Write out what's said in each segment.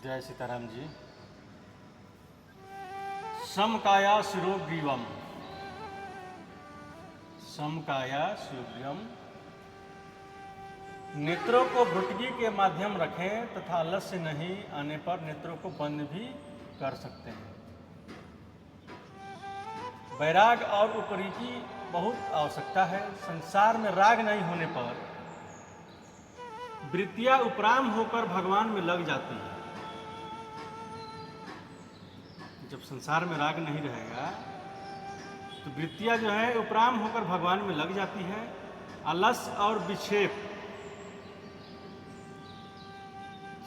जय सीताराम जी। समकाया शिरोग्रीवम, समकाया शिरोग्रीवम। नेत्रों को भ्रुटकी के माध्यम रखें तथा आलस्य नहीं आने पर नेत्रों को बंद भी कर सकते हैं। वैराग और उपरी की बहुत आवश्यकता है। संसार में राग नहीं होने पर वृत्तियां उपराम होकर भगवान में लग जाती है। जब संसार में राग नहीं रहेगा तो वृत्तियां जो है उपराम होकर भगवान में लग जाती है। आलस्य और विक्षेप,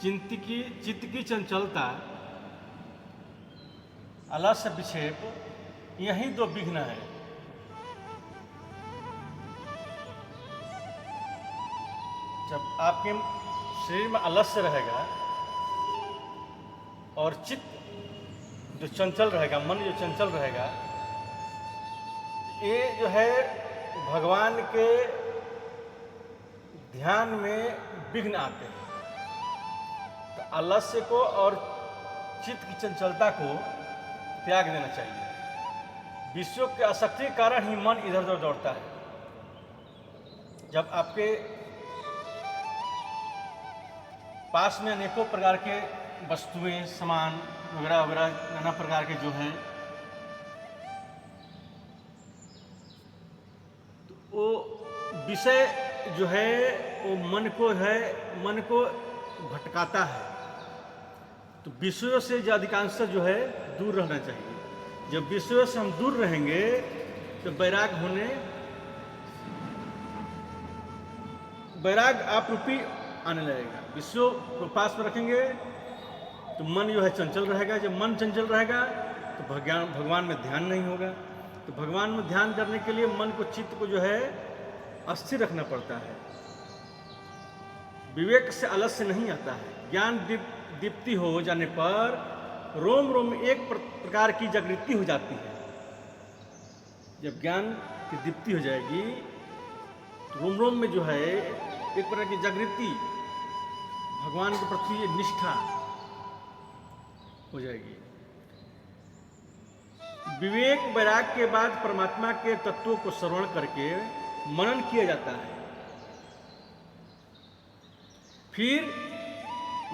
चित्त की चंचलता, आलस्य विक्षेप, यही दो विघ्न है। जब आपके शरीर में आलस्य रहेगा और चित्त जो चंचल रहेगा, मन जो चंचल रहेगा, ये जो है भगवान के ध्यान में विघ्न आते हैं। तो आलस्य को और चित्त की चंचलता को त्याग देना चाहिए। विषयों के आसक्ति के कारण ही मन इधर उधर दौड़ता है। जब आपके पास में अनेकों प्रकार के वस्तुएं, सामान वगैरह वगैरह नाना प्रकार के जो हैं, तो वो विषय जो है वो मन को भटकाता है। तो विषयों से जो अधिकांश जो है दूर रहना चाहिए। जब विषयों से हम दूर रहेंगे तो वैराग आप रूपी आने लगेगा। विषयों को पास में रखेंगे तो मन जो है चंचल रहेगा। जब मन चंचल रहेगा तो भगवान में ध्यान नहीं होगा। तो भगवान में ध्यान करने के लिए मन को, चित्त को जो है अस्थिर रखना पड़ता है। विवेक से आलस्य नहीं आता है। ज्ञान दीप्ति हो जाने पर रोम रोम एक प्रकार की जागृति हो जाती है। जब ज्ञान की दीप्ति हो जाएगी तो रोम रोम में जो है एक प्रकार की जागृति, भगवान के प्रति निष्ठा हो जाएगी। विवेक वैराग के बाद परमात्मा के तत्वों को श्रवण करके मनन किया जाता है। फिर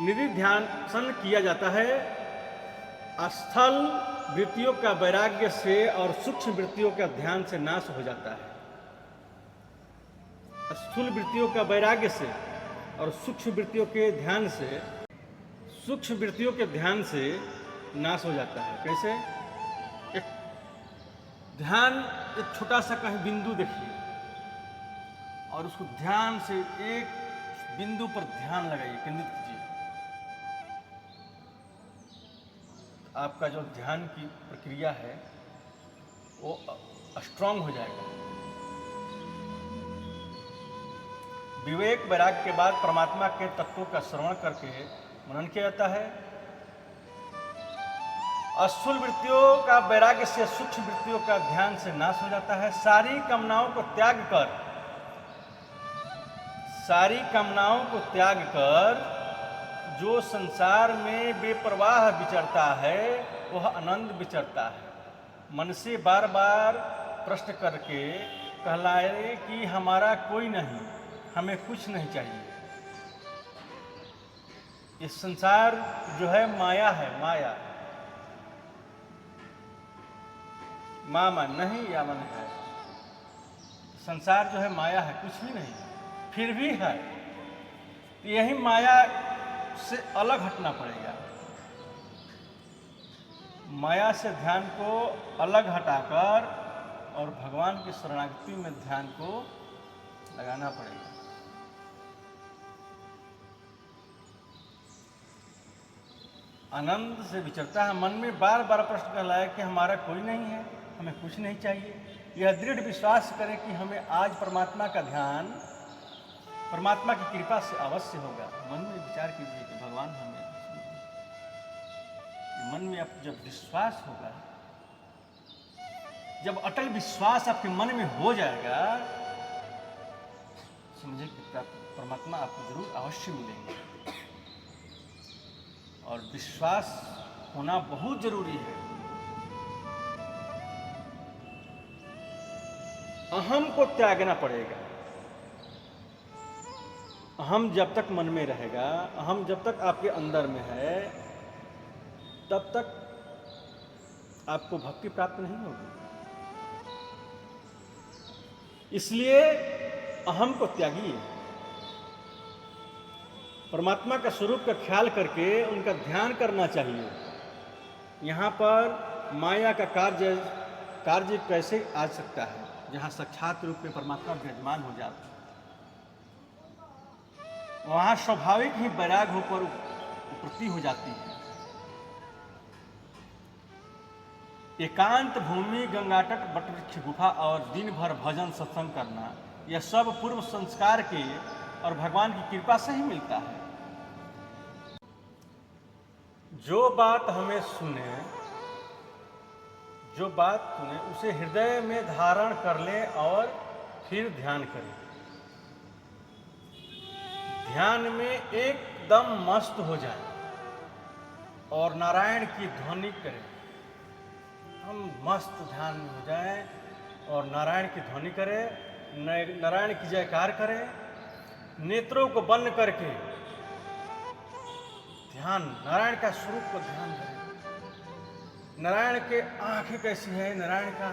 निधिध्यासन किया जाता है। स्थल वृत्तियों का वैराग्य से और सूक्ष्म वृत्तियों का ध्यान से नाश हो जाता है। स्थूल वृत्तियों का वैराग्य से और सूक्ष्म वृत्तियों के ध्यान से नाश हो जाता है। कैसे? एक ध्यान, एक छोटा सा कहीं बिंदु देखिए और उसको ध्यान से एक बिंदु पर ध्यान लगाइए, केंद्रित कीजिए। आपका जो ध्यान की प्रक्रिया है वो स्ट्रांग हो जाएगा। विवेक वैराग के बाद परमात्मा के तत्वों का श्रवण करके मनन किया जाता है। स्थूल वृत्तियों का वैराग्य से सूक्ष्म वृत्तियों का ध्यान से नाश हो जाता है। सारी कामनाओं को त्याग कर जो संसार में बेपरवाह विचरता है वह आनंद विचरता है। मन से बार बार प्रश्न करके कहलाए कि हमारा कोई नहीं, हमें कुछ नहीं चाहिए। ये संसार जो है माया है, माया मामा नहीं या मन है। संसार जो है माया है, कुछ भी नहीं, फिर भी है। यही माया से अलग हटना पड़ेगा। माया से ध्यान को अलग हटाकर और भगवान की शरणागति में ध्यान को लगाना पड़ेगा। आनंद से विचरता है। मन में बार बार प्रश्न कहलाया कि हमारा कोई नहीं है, हमें कुछ नहीं चाहिए। यह दृढ़ विश्वास करें कि हमें आज परमात्मा का ध्यान परमात्मा की कृपा से अवश्य होगा। मन में विचार कीजिए कि भगवान हमें, मन में आप जब विश्वास होगा, जब अटल विश्वास आपके मन में हो जाएगा, समझिए कि परमात्मा आपको जरूर अवश्य मिलेंगे। और विश्वास होना बहुत जरूरी है। अहम को त्यागना पड़ेगा। अहम जब तक मन में रहेगा, अहम जब तक आपके अंदर में है, तब तक आपको भक्ति प्राप्त नहीं होगी। इसलिए अहम को त्यागिए, परमात्मा का स्वरूप का ख्याल करके उनका ध्यान करना चाहिए। यहाँ पर माया का कार्य कैसे आ सकता है जहाँ साक्षात रूप में परमात्मा विराजमान हो जाता है। वहाँ स्वाभाविक ही वैराग होकर उपलब्धि हो जाती है। एकांत भूमि, गंगातट, वटवृक्ष गुफा और दिन भर भजन सत्संग करना, यह सब पूर्व संस्कार के और भगवान की कृपा से ही मिलता है। जो बात हमें सुने, जो बात सुने उसे हृदय में धारण कर लें और फिर ध्यान करें। ध्यान में एकदम मस्त हो जाए और नारायण की ध्वनि करें। हम मस्त ध्यान में हो जाएं और नारायण की ध्वनि करें, नारायण की जयकार करें। नेत्रों को बंद करके ध्यान, नारायण का स्वरूप को ध्यान करें। नारायण के आंखें कैसी है, नारायण का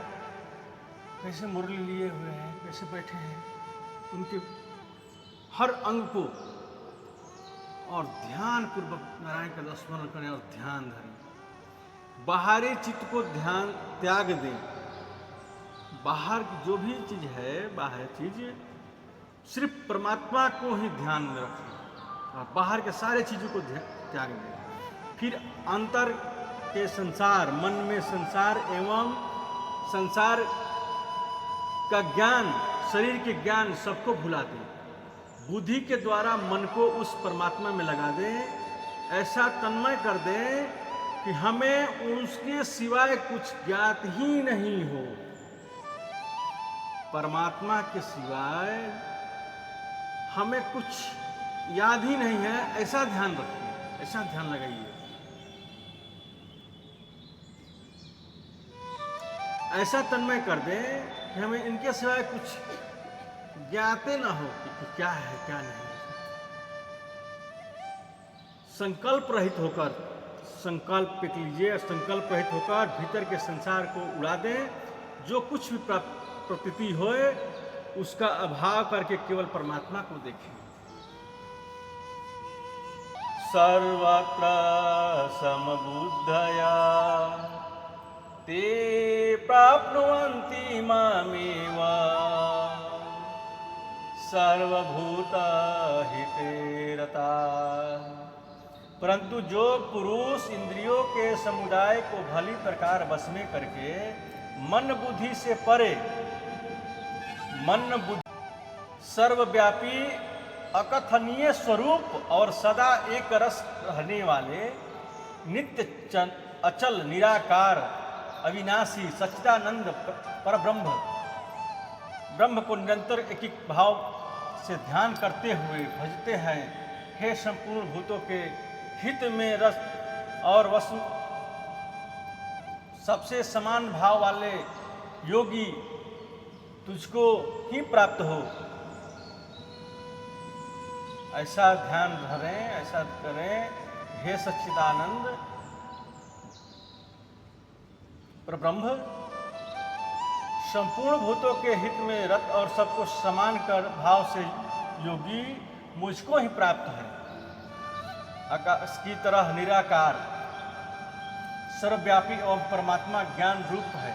कैसे मुरली लिए हुए हैं, कैसे बैठे हैं, उनके हर अंग को और ध्यान पूर्वक नारायण का स्मरण करें और ध्यान धरें। बाहरी चित्त को ध्यान त्याग दें। बाहर की जो भी चीज है, बाहर चीज, सिर्फ परमात्मा को ही ध्यान में रखें और बाहर के सारे चीजों को त्याग दें। फिर अंतर के संसार, मन में संसार एवं संसार का ज्ञान, शरीर के ज्ञान सबको भुला दें। बुद्धि के द्वारा मन को उस परमात्मा में लगा दें। ऐसा तन्मय कर दें कि हमें उसके सिवाय कुछ ज्ञात ही नहीं हो। परमात्मा के सिवाय हमें कुछ याद ही नहीं है, ऐसा ध्यान रखिए, ऐसा ध्यान लगाइए। ऐसा तन्मय कर दें कि हमें इनके सिवाय कुछ ज्ञाते ना हो कि क्या है क्या नहीं। संकल्प रहित होकर, संकल्प लीजिए, संकल्प रहित होकर भीतर के संसार को उड़ा दें। जो कुछ भी प्रतीति होए उसका अभाव करके केवल परमात्मा को देखें। सर्वत्र समबुद्धया ते प्राप्नुवन्ति मामेव सर्वभूत हिते रताः। परंतु जो पुरुष इंद्रियों के समुदाय को भली प्रकार वश में करके मन बुद्धि से परे, मन बुद्धि सर्वव्यापी अकथनीय स्वरूप और सदा एक रस रहने वाले नित्य अचल निराकार अविनाशी सच्चिदानंद परब्रह्म ब्रह्म को निरंतर एक एक भाव से ध्यान करते हुए भजते हैं। हे संपूर्ण भूतों के हित में रस और वस्तु सबसे समान भाव वाले योगी तुझको ही प्राप्त हो। ऐसा ध्यान धरें, ऐसा करें। हे सच्चिदानंद परब्रह्म, संपूर्ण भूतों के हित में रत और सबको समान कर भाव से योगी मुझको ही प्राप्त है। आकाश की तरह निराकार सर्वव्यापी और परमात्मा ज्ञान रूप है।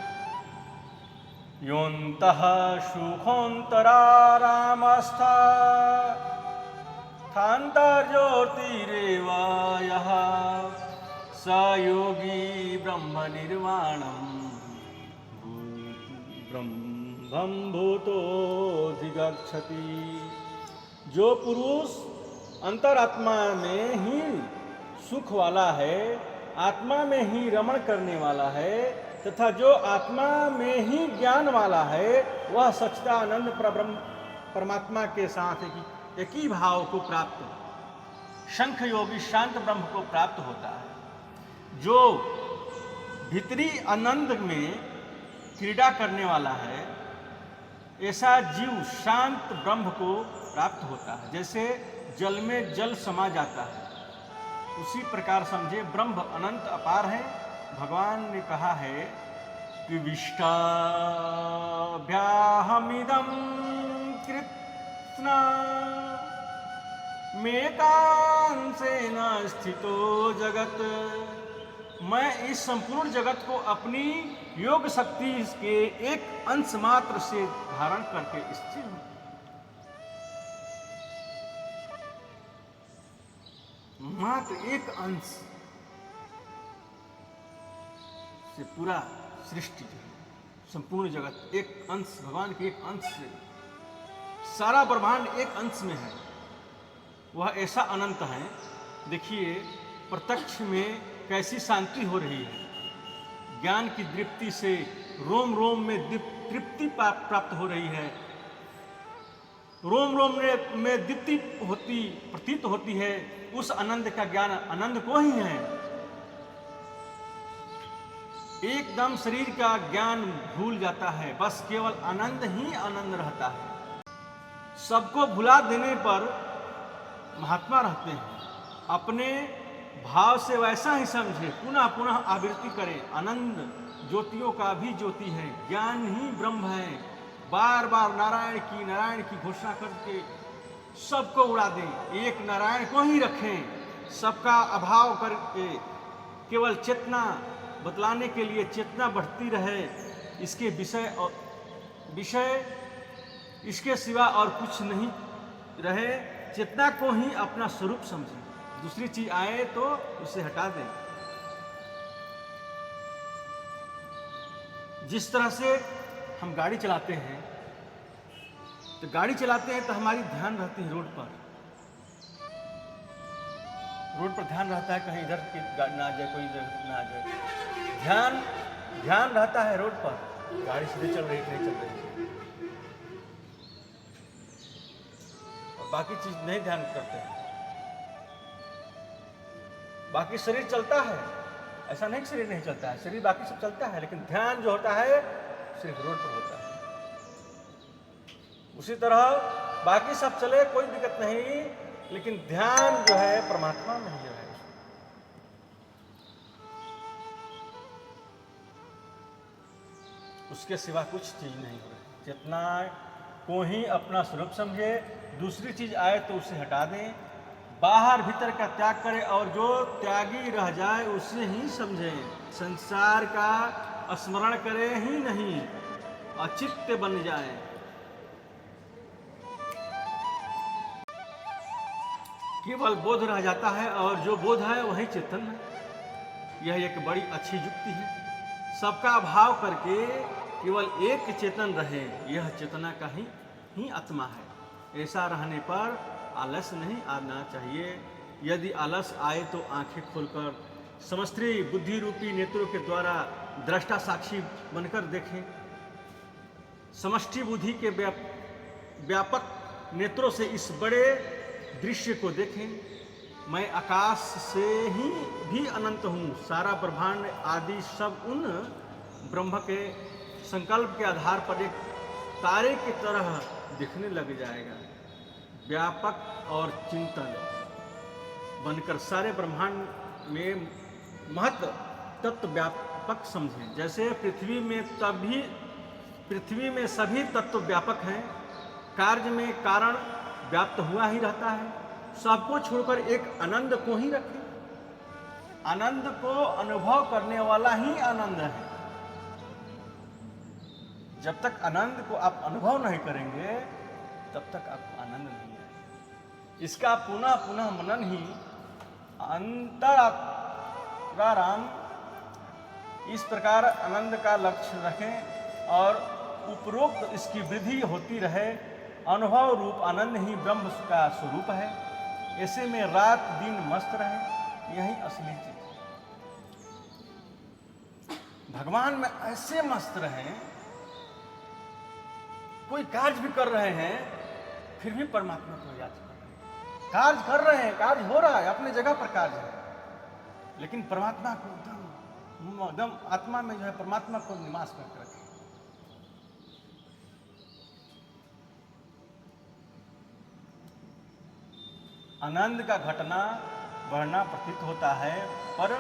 योऽन्तः सुखोऽन्तरारामस्था थान्तर्ज्योतिरेव यः स योगी ब्रह्म निर्वाणम् ब्रह्मं भूतोऽधिगच्छति। जो पुरुष अंतरात्मा में ही सुख वाला है, आत्मा में ही रमण करने वाला है तथा जो आत्मा में ही ज्ञान वाला है, वह सच्चिदानंद परब्रह्म परमात्मा के साथ एक ही भाव को प्राप्त शंख योगी शांत ब्रह्म को प्राप्त होता है। जो भीतरी आनंद में क्रीड़ा करने वाला है, ऐसा जीव शांत ब्रह्म को प्राप्त होता है। जैसे जल में जल समा जाता है, उसी प्रकार समझे ब्रह्म अनंत अपार है। भगवान ने कहा है कि विष्टाभ्याहमिदं कृत्स्ना मेकांसेन स्थितो जगत। मैं इस संपूर्ण जगत को अपनी योग शक्ति के एक अंश मात्र से धारण करके स्थिर हूं। मात्र एक अंश से पूरा सृष्टि जो है, संपूर्ण जगत एक अंश, भगवान के एक अंश से, सारा ब्रह्मांड एक अंश में है। वह ऐसा अनंत है। देखिए प्रत्यक्ष में कैसी शांति हो रही है। ज्ञान की दीप्ति से रोम रोम में तृप्ति प्राप्त हो रही है। रोम रोम में दीप्ति प्रतीत होती है। उस आनंद का ज्ञान आनंद को ही है। एकदम शरीर का ज्ञान भूल जाता है, बस केवल आनंद ही आनंद रहता है। सबको भुला देने पर महात्मा रहते हैं। अपने भाव से वैसा ही समझे, पुनः पुनः आवृत्ति करें। आनंद ज्योतियों का भी ज्योति है, ज्ञान ही ब्रह्म है। बार बार नारायण की घोषणा करके सबको उड़ा दें, एक नारायण को ही रखें। सबका अभाव करके केवल चेतना बतलाने के लिए चेतना बढ़ती रहे। इसके विषय इसके सिवा और कुछ नहीं रहे। चेतना को ही अपना स्वरूप समझें। दूसरी चीज आए तो उसे हटा दें। जिस तरह से हम गाड़ी चलाते हैं, तो गाड़ी चलाते हैं तो हमारी ध्यान रहती है रोड पर ध्यान रहता है, कहीं इधर की गाड़ी ना जाए, कोई इधर ना जाए। ध्यान रहता है रोड पर, गाड़ी सीधे चल रही नहीं चल रही, और बाकी चीज नहीं ध्यान करते हैं। बाकी शरीर चलता है, ऐसा नहीं कि शरीर नहीं चलता है, शरीर बाकी सब चलता है, लेकिन ध्यान जो होता है सिर्फ रोड पर होता है। उसी तरह बाकी सब चले, कोई दिक्कत नहीं, लेकिन ध्यान जो है परमात्मा में ही रहे। उसके सिवा कुछ चीज नहीं हो रही। चेतना को ही अपना स्वरूप समझे। दूसरी चीज आए तो उसे हटा दें। बाहर भीतर का त्याग करें, और जो त्यागी रह जाए उसे ही समझें। संसार का स्मरण करें ही नहीं, अचित्त बन जाए। केवल बोध रह जाता है, और जो बोध है वही चेतन है। यह एक बड़ी अच्छी युक्ति है। सबका भाव करके केवल एक चेतन रहे, यह चेतना का ही आत्मा है। ऐसा रहने पर आलस्य नहीं आना चाहिए। यदि आलस आए तो आंखें खोलकर समष्टि बुद्धि रूपी नेत्रों के द्वारा दृष्टा साक्षी बनकर देखें। समष्टि बुद्धि के व्यापक नेत्रों से इस बड़े दृश्य को देखें। मैं आकाश से ही भी अनंत हूँ। सारा ब्रह्मांड आदि सब उन ब्रह्म के संकल्प के आधार पर एक तारे की तरह दिखने लग जाएगा। व्यापक और चिंतन बनकर सारे ब्रह्मांड में महत तत्व व्यापक समझें। जैसे पृथ्वी में सभी तत्व व्यापक हैं, कार्य में कारण व्याप्त हुआ ही रहता है। सबको छोड़कर एक आनंद को ही रखें। आनंद को अनुभव करने वाला ही आनंद है। जब तक आनंद को आप अनुभव नहीं करेंगे, तब तक आपको आनंद नहीं आएगा। इसका पुनः पुनः मनन ही अंतराराम। इस प्रकार आनंद का लक्ष्य रखें और उपरोक्त इसकी वृद्धि होती रहे। अनुभव रूप आनंद ही ब्रह्म का स्वरूप है। ऐसे में रात दिन मस्त रहे, यही असली चीज। भगवान में ऐसे मस्त रहें, कोई कार्य भी कर रहे हैं फिर भी परमात्मा को याद कर रहे हैं। कार्य कर रहे हैं, कार्य हो रहा है, अपने जगह पर कार्य है, लेकिन परमात्मा को एकदम आत्मा में जो है परमात्मा को निवास करके रखें। आनंद का घटना बढ़ना प्रतीत होता है, पर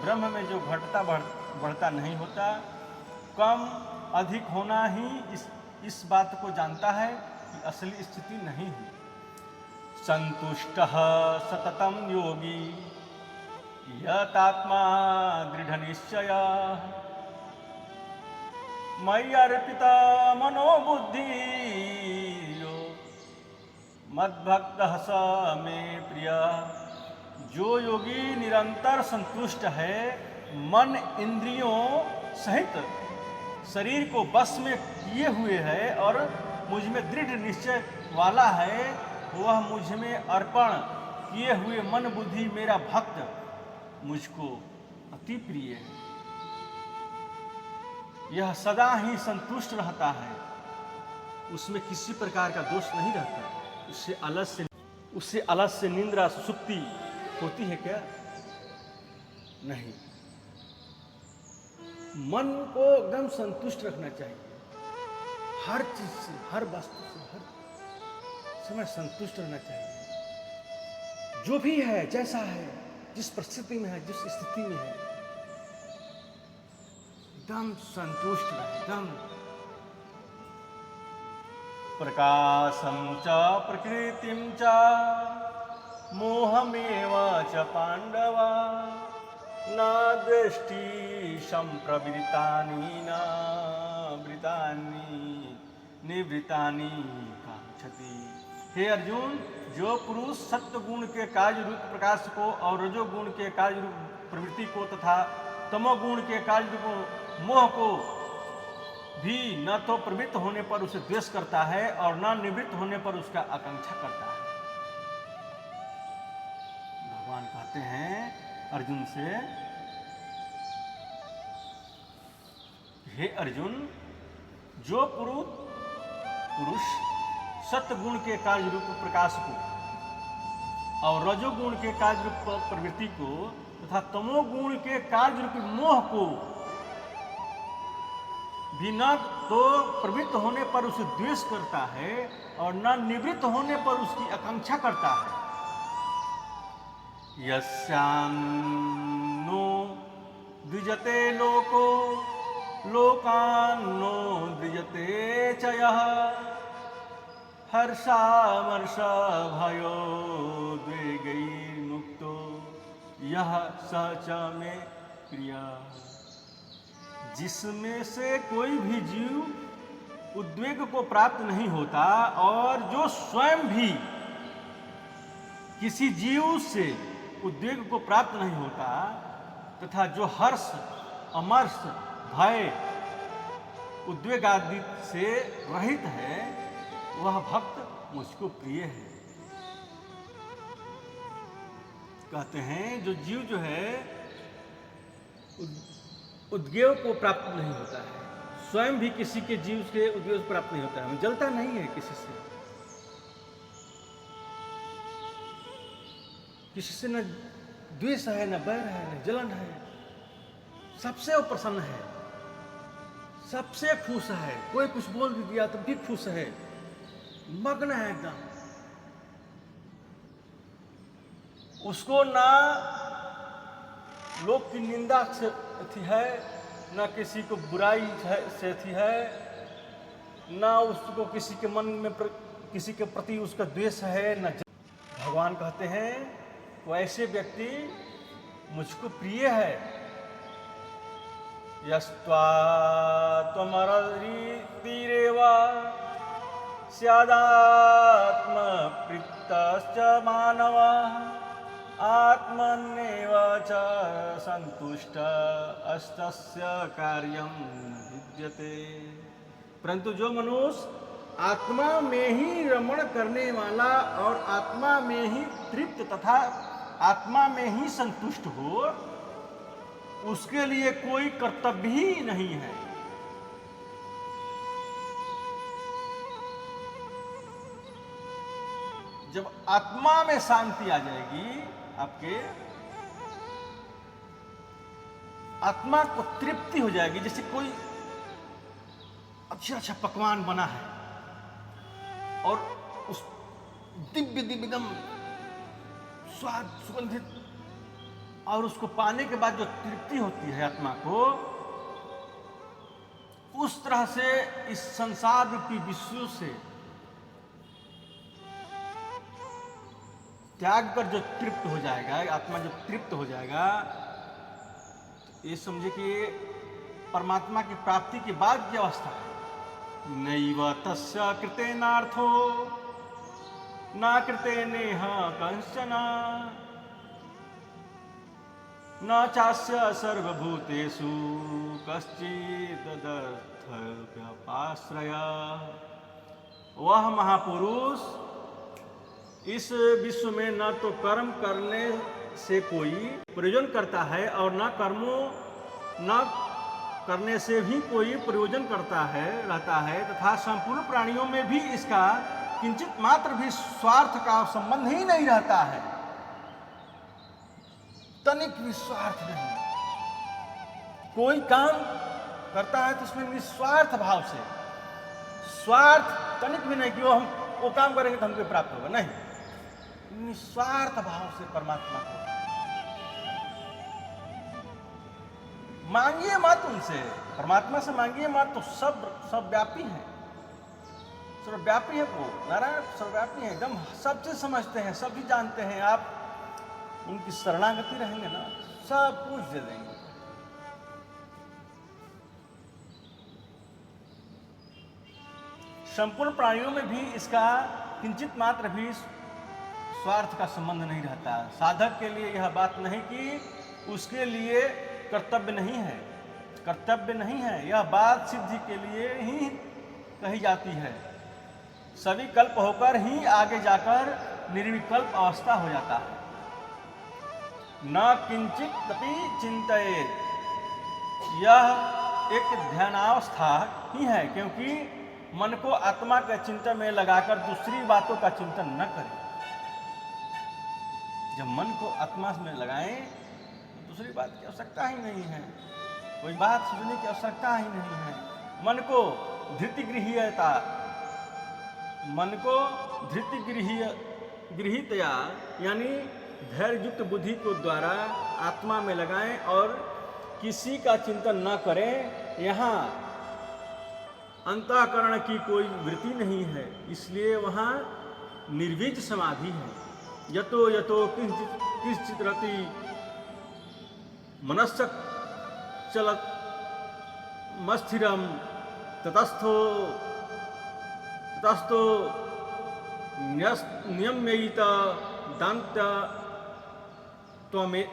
ब्रह्म में जो घटता बढ़ता नहीं होता, कम अधिक होना ही इस बात को जानता है कि असली स्थिति नहीं है। संतुष्टः सततं योगी यतात्मा दृढ़ निश्चयः मयि अर्पिता मनोबुद्धि यो मद्भक्तः स मे प्रियः। जो योगी निरंतर संतुष्ट है, मन इंद्रियों सहित शरीर को बस में किए हुए है और मुझ में दृढ़ निश्चय वाला है, वह मुझ में अर्पण किए हुए मन बुद्धि मेरा भक्त मुझको अति प्रिय है। यह सदा ही संतुष्ट रहता है, उसमें किसी प्रकार का दोष नहीं रहता। उससे आलस्य निंद्रा सुसुप्ति होती है क्या? नहीं। मन को एकदम संतुष्ट रखना चाहिए, हर चीज से, हर वस्तु से, हर समय संतुष्ट रहना चाहिए। जो भी है, जैसा है, जिस परिस्थिति में है, जिस स्थिति में है, एकदम संतुष्ट रहे, एकदम। प्रकाशं च प्रकृतिं च मोहमेव च पांडव न दृष्टि संप्रवृत्तानि न वृतानि निवृत्तानि कांक्षति। हे अर्जुन, जो पुरुष सत्व गुण के कार्य रूप प्रकाश को और रजोगुण के कार्य रूप प्रवृत्ति को तथा तमोगुण के कार्य रूप मोह को भी न तो प्रवृत्त होने पर उसे द्वेष करता है और न निवृत्त होने पर उसका आकांक्षा करता है। भगवान कहते हैं अर्जुन से, हे अर्जुन, जो पुरुष सत्गुण के कार्य रूप प्रकाश को और रजोगुण के कार्य रूप प्रवृत्ति को तथा तमोगुण के कार्य रूप मोह को भी न तो प्रवृत्त होने पर उसे द्वेष करता है और न निवृत्त होने पर उसकी आकांक्षा करता है। यस्यान्नो द्विजते लोको लोकान्नो द्विजते च यः हर्षामर्ष भयो द्वेगैर्मुक्तो यह स च मे प्रिया। जिसमें से कोई भी जीव उद्वेग को प्राप्त नहीं होता और जो स्वयं भी किसी जीव से उद्वेग को प्राप्त नहीं होता तथा जो हर्ष अमर्ष भय उद्वेग आदि से रहित है, वह भक्त मुझको प्रिय है। कहते हैं जो जीव जो है उद्वेग को प्राप्त नहीं होता है, स्वयं भी किसी के जीव से उद्वेग प्राप्त नहीं होता है, जलता नहीं है किसी से न द्वेष है, न बैर है, न जलन है, सबसे वो प्रसन्न है, सबसे खुश है। कोई कुछ बोल भी दिया तो भी खुश है, मग्न है एकदम। उसको ना लोग की निंदा से थी है, ना किसी को बुराई से थी है, ना उसको किसी के मन में किसी के प्रति उसका द्वेष है, न भगवान कहते हैं वो ऐसे व्यक्ति मुझको प्रिय है। यस्त्वा त्वमरतिरेव स्यादात्म प्रीतश्च मानव आत्मन्नेव च संतुष्ट अस्तस्य कार्यं विद्यते। परंतु जो मनुष्य आत्मा में ही रमण करने वाला और आत्मा में ही तृप्त तथा आत्मा में ही संतुष्ट हो, उसके लिए कोई कर्तव्य ही नहीं है। जब आत्मा में शांति आ जाएगी, आपके आत्मा को तृप्ति हो जाएगी। जैसे कोई अच्छा पकवान बना है और उस दिव्य एकदम स्वाद सुगंधित, और उसको पाने के बाद जो तृप्ति होती है आत्मा को, उस तरह से इस संसार रूपी विश्व से त्याग कर जो तृप्त हो जाएगा, आत्मा जब तृप्त हो जाएगा, तो ये समझे कि परमात्मा की प्राप्ति के बाद की अवस्था है। नैव तस्य कृतेनार्थो न कृते नेह कंचन न चास्य सर्वभूतेषु कश्चिदर्थव्यपाश्रय। वह महापुरुष इस विश्व में न तो कर्म करने से कोई प्रयोजन करता है और न कर्मों न करने से भी कोई प्रयोजन करता है रहता है, तथा संपूर्ण प्राणियों में भी इसका किंचित मात्र भी स्वार्थ का संबंध ही नहीं रहता है, तनिक भी स्वार्थ नहीं। कोई काम करता है तो उसमें निस्वार्थ भाव से, स्वार्थ तनिक भी नहीं कि वो काम करेंगे तो हमको प्राप्त होगा, नहीं, निस्वार्थ भाव से परमात्मा को मांगिए मत उनसे, परमात्मा से मांगिए मत, तो सब व्यापी है, सर्वव्यापी है वो नारायण, सर्वव्यापी है, एकदम सब चीज समझते हैं, सब भी जानते हैं। आप उनकी शरणागति रहेंगे ना, सब कुछ दे देंगे। संपूर्ण प्राणियों में भी इसका किंचित मात्र भी स्वार्थ का संबंध नहीं रहता। साधक के लिए यह बात नहीं कि उसके लिए कर्तव्य नहीं है, कर्तव्य नहीं है, यह बात सिद्धि के लिए ही कही जाती है। सभी कल्प होकर ही आगे जाकर निर्विकल्प अवस्था हो जाता है। न किंचित अपि चिंतयेत्, यह एक ध्यानावस्था ही है, क्योंकि मन को आत्मा के चिंतन में लगाकर दूसरी बातों का चिंतन न करें। जब मन को आत्मा में लगाएं तो दूसरी बात की आवश्यकता ही नहीं है, कोई बात सुनने की आवश्यकता ही नहीं है। मन को धृतिगृहीयता, मन को धृतिगृहीतया यानी धैर्य युक्त बुद्धि को द्वारा आत्मा में लगाएं और किसी का चिंतन न करें। यहाँ अंतःकरण की कोई वृत्ति नहीं है, इसलिए वहाँ निर्वीज समाधि है। यतो यतो किंचित रति मनश्च चलत मस्थिरम ततस्थो नियम्ययित दान्त त्वमे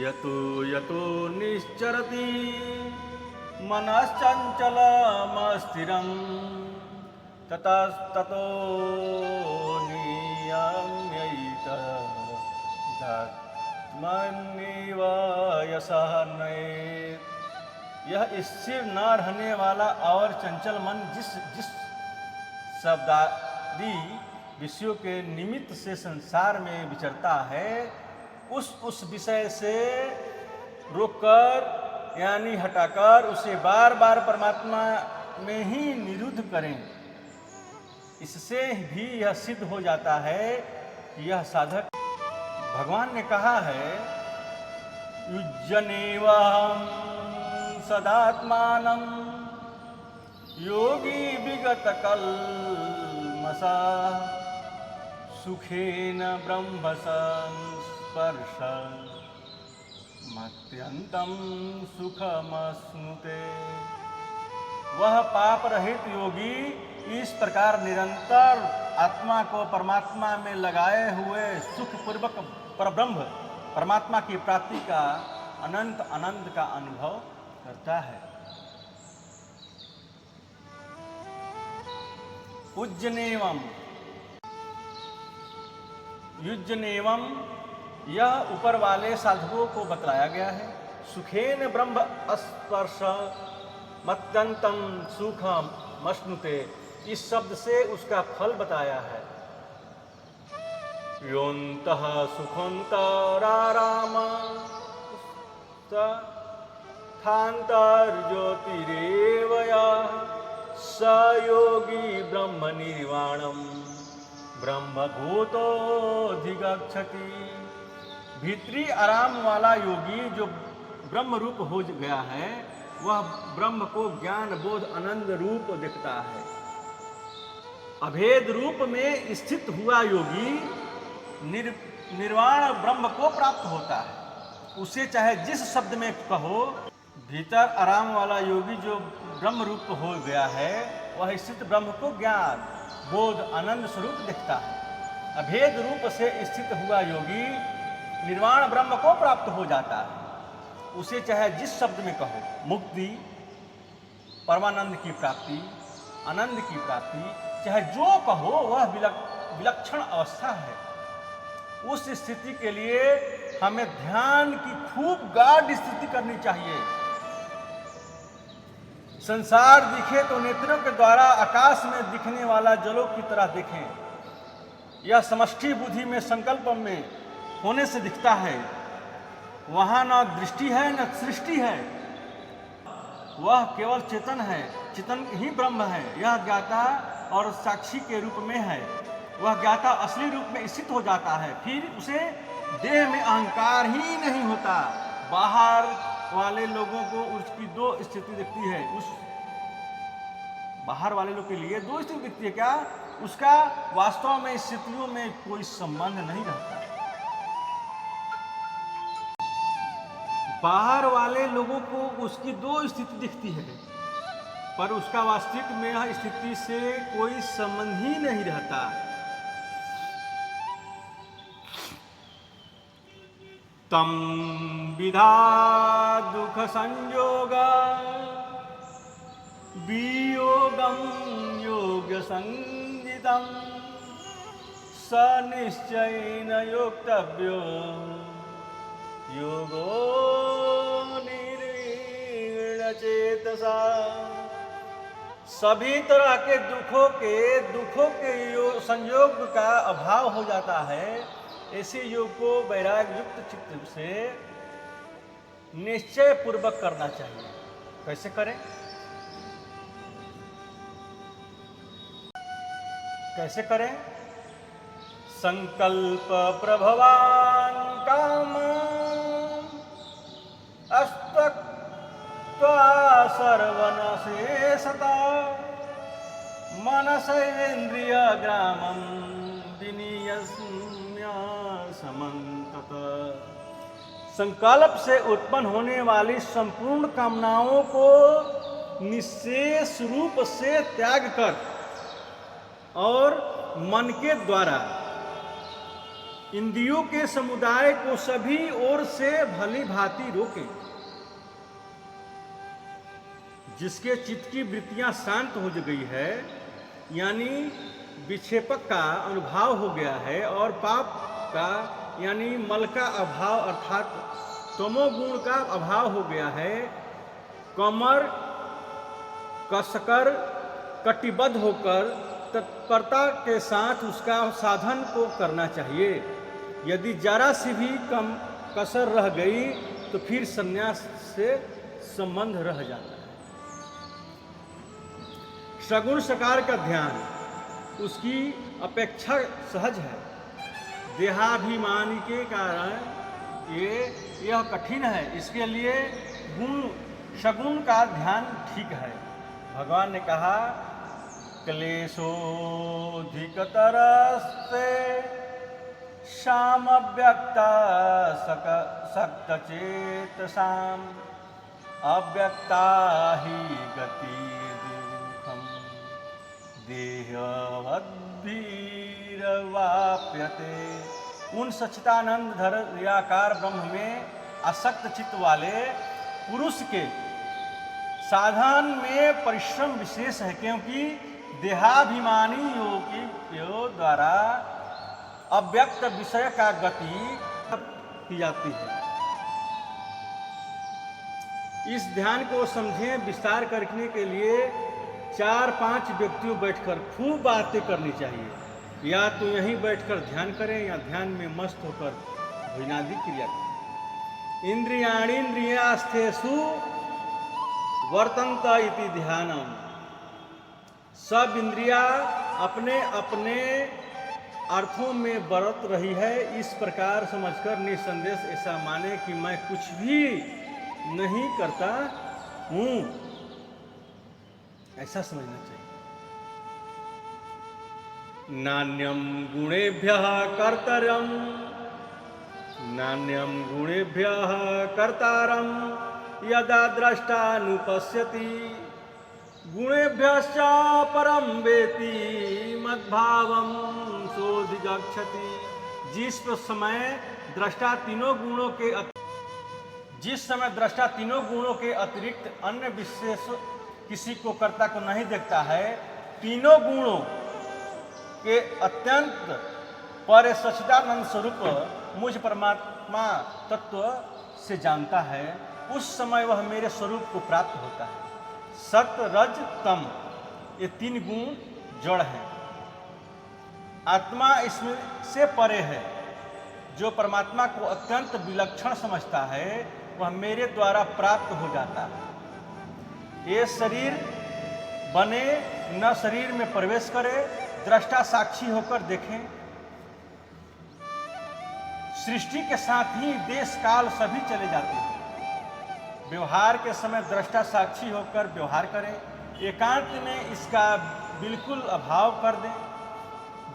यतो यतो निश्चरति मनश्चञ्चलमस्थिरं ततस्ततो नियम्ययित दात्मन्येव यशः नयेत्। यह स्थिर न रहने वाला और चंचल मन जिस शब्दादि विषयों के निमित्त से संसार में विचरता है, उस विषय से रोककर यानी हटाकर उसे बार बार परमात्मा में ही निरुद्ध करें। इससे भी यह सिद्ध हो जाता है कि यह साधक, भगवान ने कहा है, युज्यनेवहं सदात्मानं योगी विगत कल्मषा सुखेन ब्रह्म संस्पर्श मत्यंतम सुखमश्नुते। वह पाप रहित योगी इस प्रकार निरंतर आत्मा को परमात्मा में लगाए हुए सुख पूर्वक परब्रह्म परमात्मा की प्राप्ति का अनंत आनंद का अनुभव करता है। युज्यनेवम यह ऊपर वाले साधकों को बतलाया गया है। सुखेन ब्रह्म स्पर्श मत्यंतम सुखम मश्नुते, इस शब्द से उसका फल बताया है। योऽन्तः सुखोऽन्तराराम स्थान्तर्ज्योतिरेव यः स योगी ब्रह्मनिर्वाणं ब्रह्मभूतोऽधिगच्छति। भीतरी आराम वाला योगी जो ब्रह्म रूप हो गया है, वह ब्रह्म को ज्ञान बोध आनंद रूप दिखता है। अभेद रूप में स्थित हुआ योगी निर्वाण ब्रह्म को प्राप्त होता है। उसे चाहे जिस शब्द में कहो, भीतर आराम वाला योगी जो ब्रह्म रूप हो गया है, वह स्थित ब्रह्म को ज्ञान बोध आनंद स्वरूप दिखता है। अभेद रूप से स्थित हुआ योगी निर्वाण ब्रह्म को प्राप्त हो जाता है। उसे चाहे जिस शब्द में कहो, मुक्ति, परमानंद की प्राप्ति, आनंद की प्राप्ति, चाहे जो कहो, वह विलक्षण अवस्था है। उस स्थिति के लिए हमें ध्यान की खूब गाढ़ स्थिति करनी चाहिए। संसार दिखे तो नेत्रों के द्वारा आकाश में दिखने वाला जलों की तरह दिखें। यह समष्टि बुद्धि में संकल्प में होने से दिखता है। वहाँ न दृष्टि है न सृष्टि है, वह केवल चेतन है, चेतन ही ब्रह्म है। यह ज्ञाता और साक्षी के रूप में है। वह ज्ञाता असली रूप में स्थित हो जाता है। फिर उसे देह में अहंकार ही नहीं होता। बाहर वाले लोगों को उसकी दो स्थिति दिखती है। उस बाहर वाले लोग के लिए दो स्थिति दिखती है। क्या? उसका वास्तव में स्थितियों में कोई संबंध नहीं रहता। बाहर वाले लोगों को उसकी दो स्थिति दिखती है, पर उसका वास्तविक में यह स्थिति से कोई संबंध ही नहीं रहता। तम विधा दुख संयोग वियोगम योग संगितम स निश्चयेन योक्तव्यो योगो निर्विण्णचेतसा। सभी तरह के दुखों के संयोग का अभाव हो जाता है। ऐसे योग को वैराग्य युक्त चित्त से निश्चय पूर्वक करना चाहिए। कैसे करें? कैसे करें? संकल्प प्रभवान काम अस्तक्त्वा सर्वनाशेषता मनसेन्द्रिय ग्रामं विनियम्य समन्तत। संकल्प से उत्पन्न होने वाली संपूर्ण कामनाओं को निश्शेष रूप से त्याग कर और मन के द्वारा इंद्रियों के समुदाय को सभी ओर से भली भांति रोके। जिसके चित्त की वृत्तियां शांत हो गई है, यानी विक्षेपक का अनुभव हो गया है और पाप का यानी मल का अभाव अर्थात तमोगुण का अभाव हो गया है, कमर कसकर कटिबद्ध होकर तत्परता के साथ उसका साधन को करना चाहिए। यदि जरा सी भी कम कसर रह गई तो फिर संन्यास से संबंध रह जाता है। सगुण सकार का ध्यान उसकी अपेक्षा सहज है। देहाभिमानी के कारण यह कठिन है। इसके लिए गुण सगुण का ध्यान ठीक है। भगवान ने कहा क्लेशोऽधिकतरस्ते सामव्यक्ता सक्तचेतसाम् अव्यक्ता हि गतिर्दुःखम् देहवद्भिर्वाप्यते। उन सच्चिदानंद धर निराकार ब्रह्म में आसक्त चित्त वाले पुरुष के साधन में परिश्रम विशेष है, क्योंकि देहाभिमानी योगियों द्वारा अव्यक्त विषय का गति की जाती है। इस ध्यान को समझें। विस्तार करने के लिए 4-5 व्यक्तियों बैठकर खूब बातें करनी चाहिए, या तो यहीं बैठकर ध्यान करें या ध्यान में मस्त होकर भोजनादि क्रिया करें। इंद्रियाणीन्द्रियास्थेषु वर्तन्त इति ध्यानम। सब इंद्रिया अपने अपने अर्थों में बरत रही है, इस प्रकार समझकर निसंदेश ऐसा माने कि मैं कुछ भी नहीं करता हूँ, ऐसा समझना चाहिए। नान्यम गुणेभ्यः कर्तरम, नान्यम गुणेभ्यः कर्तारम यदा द्रष्टानुपश्यति गुणेभ्यश्च परम वेति मद्भावम सोऽधिगच्छति। जिस समय दृष्टा तीनों गुणों के अतिरिक्त अन्य विशेष किसी को कर्ता को नहीं देखता है, तीनों गुणों के अत्यंत पर सच्चिदानंद स्वरूप मुझ परमात्मा तत्व से जानता है, उस समय वह मेरे स्वरूप को प्राप्त होता है। सत रज तम ये 3 गुण जड़ हैं। आत्मा इसमें से परे है। जो परमात्मा को अत्यंत विलक्षण समझता है वह मेरे द्वारा प्राप्त हो जाता है। ये शरीर बने न शरीर में प्रवेश करे, दृष्टा साक्षी होकर देखें। सृष्टि के साथ ही देश काल सभी चले जाते हैं। व्यवहार के समय दृष्टा साक्षी होकर व्यवहार करें, एकांत में इसका बिल्कुल अभाव कर दें।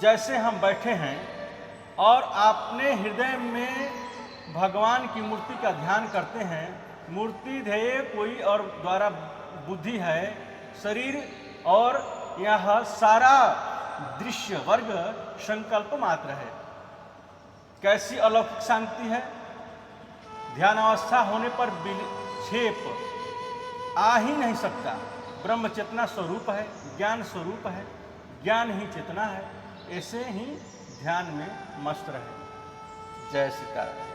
जैसे हम बैठे हैं और अपने हृदय में भगवान की मूर्ति का ध्यान करते हैं, मूर्ति ध्येय कोई और द्वारा बुद्धि है, शरीर और यह सारा दृश्य वर्ग संकल्प मात्र है। कैसी अलौकिक शांति है। ध्यान अवस्था होने पर विक्षेप आ ही नहीं सकता। ब्रह्म चेतना स्वरूप है, ज्ञान स्वरूप है, ज्ञान ही चेतना है। ऐसे ही ध्यान में मस्त रहे। जय सीताराम।